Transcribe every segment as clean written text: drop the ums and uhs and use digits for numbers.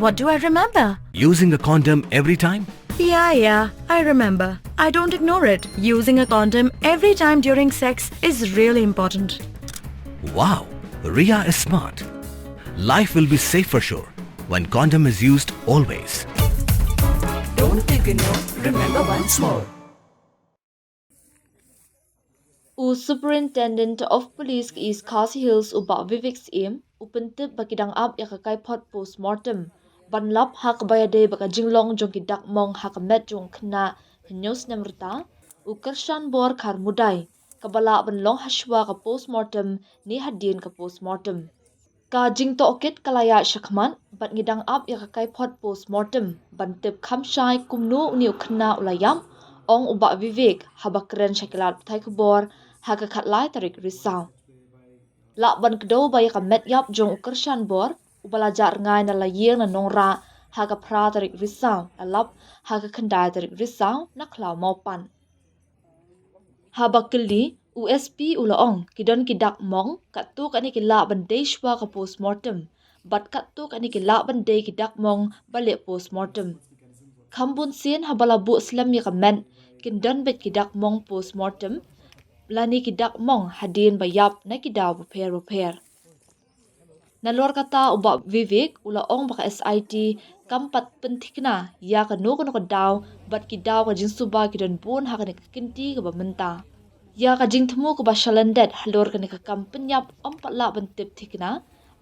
What do I remember? Using a condom every time? Yeah, I remember. I don't ignore it. Using a condom every time during sex is really important. Wow, Ria is smart. Life will be safe for sure when condom is used always. Don't ignore, remember once more. U Superintendent of Police East Khasi Hills uba Vivek's aim upentip bakidang up yakakai pot postmortem banlap hak bayade baka jinglong jong kidak mong hak met jong kna news namrta u kershan bor khar mudai kabala banlong hashwa ka postmortem ni hadin ka postmortem ka jing to okit kalaya shakman bat ngidang up yakakai pot postmortem bantip khamshai kumnu uni ukna ulayam ong uba Vivek habakren shakilat thai khbor haka khatlai tarik risau la ban kdo bay ka met yap jong kershan bor ubala jar ngai na la yeng na nongra haka pra tarik risau alap haka khandai tarik risau na khlaw maupan habakli USP ulaong kidon kidak mong katu kani kila bandeshwa ka postmortem bat katu kani kila bande kidak mong bale postmortem khambun sin habala bu slam ya kamen kindon bet kidak mong postmortem lani kidak mong hadin bayap na kidaw buper nalor kata uba Vivek ulaong baka SIT kampat pentikna ya kanu kanu daw bat kidaw ka jinsuba kidon bun hakane kinti ka bamenta ya ka jingthmu ka bashalandet halor kani ka kampenyap ompatla bentip tikna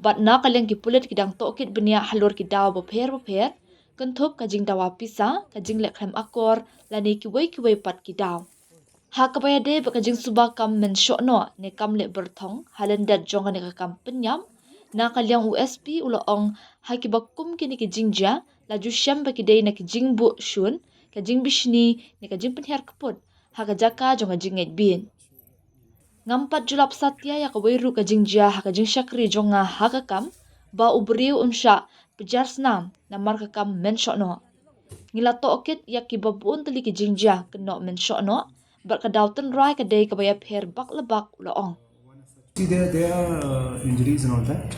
bat na kalyang ki pulit kidang tokit benia halor kidaw buper kentup ka jingdawa pisa ka jinglek khlem akor lani kiwei pat kidaw ha kabayade baka jing suba kam men shokno ne kam le berthong halendat jonga ne ka kam penyam na kalyang USP ulaong ha ki bakum kini ki jingja la ju sham baki dei na ki jingbu shun ka jing bishni ne ka jing penher kaput ha ka jaka jonga jinget bin ngampat julap satya ya ka weiru ka jingja ha ka jing shakri jonga ha ka kam ba ubriu unsha pejar snam na mar ka kam men shokno ngila to okit ya ki babun tali ki jingja keno men shokno Berkadautan rai kadai kabaya pher bak lebak ulaong. See, there are injuries and all that.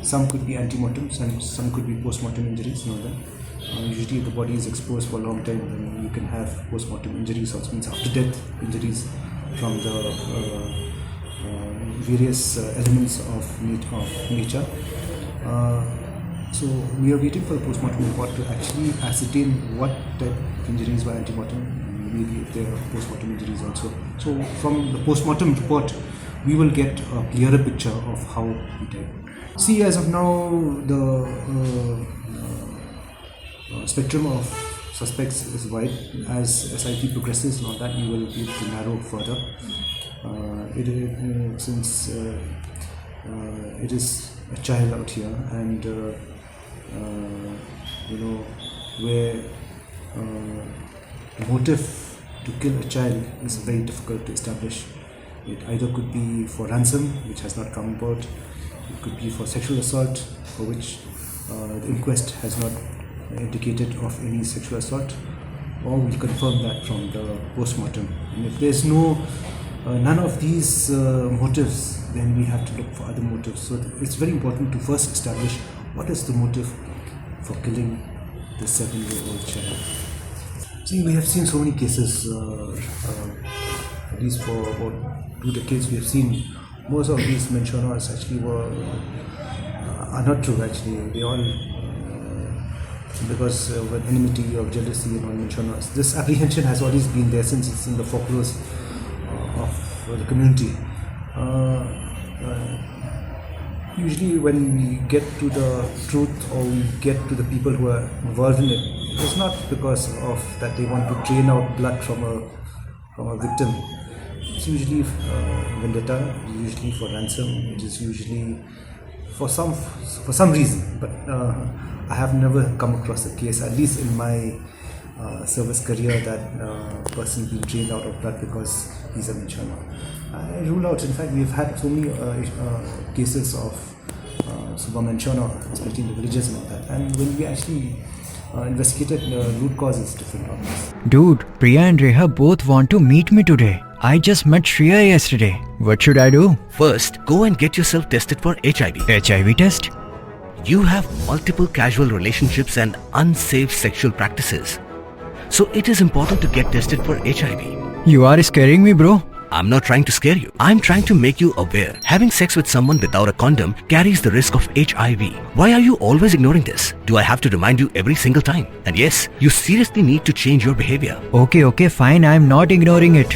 Some could be antemortem, some could be postmortem injuries and all that. Usually, if the body is exposed for a long time, then you can have postmortem injuries, also means after death injuries from the various elements of nature. So we are waiting for the postmortem report to actually ascertain what type of injuries were antemortem. Maybe if there are postmortem injuries also. So from the postmortem report, we will get a clearer picture of how he died. See, as of now, the spectrum of suspects is wide. As SIT progresses and all that, we will be able to narrow further. Since it is a child out here, and where the motive to kill a child is very difficult to establish. It either could be for ransom, which has not come about. It could be for sexual assault, for which the inquest has not indicated of any sexual assault, or we confirm that from the postmortem. And if there's none of these motives, then we have to look for other motives. So it's very important to first establish what is the motive for killing the 7-year-old child. See, we have seen so many cases, at least for about 2 decades, we have seen most of these mentioners actually are not true actually. They all, because of enmity or jealousy and all mentioners. This apprehension has always been there since it's in the folklore of the community. Usually when we get to the truth or we get to the people who are involved in it, it's not because of that they want to drain out blood from a victim. It's usually vendetta, usually for ransom, it is usually for some reason. But I have never come across a case, at least in my service career, that person being drained out of blood because he's a mentioner. I rule out, in fact, we've had so many cases of Suba mentioner, especially in the villages and all that. And when we actually investigated the root causes, different problems. Dude, Priya and Reha both want to meet me today. I just met Shreya yesterday. What should I do? First, go and get yourself tested for HIV. HIV test? You have multiple casual relationships and unsafe sexual practices. So it is important to get tested for HIV. You are scaring me, bro. I'm not trying to scare you. I'm trying to make you aware. Having sex with someone without a condom carries the risk of HIV. Why are you always ignoring this? Do I have to remind you every single time? And yes, you seriously need to change your behavior. Okay, fine. I'm not ignoring it.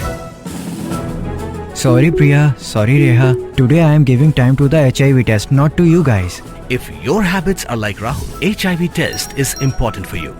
Sorry, Priya. Sorry, Reha. Today I am giving time to the HIV test, not to you guys. If your habits are like Rahul, HIV test is important for you.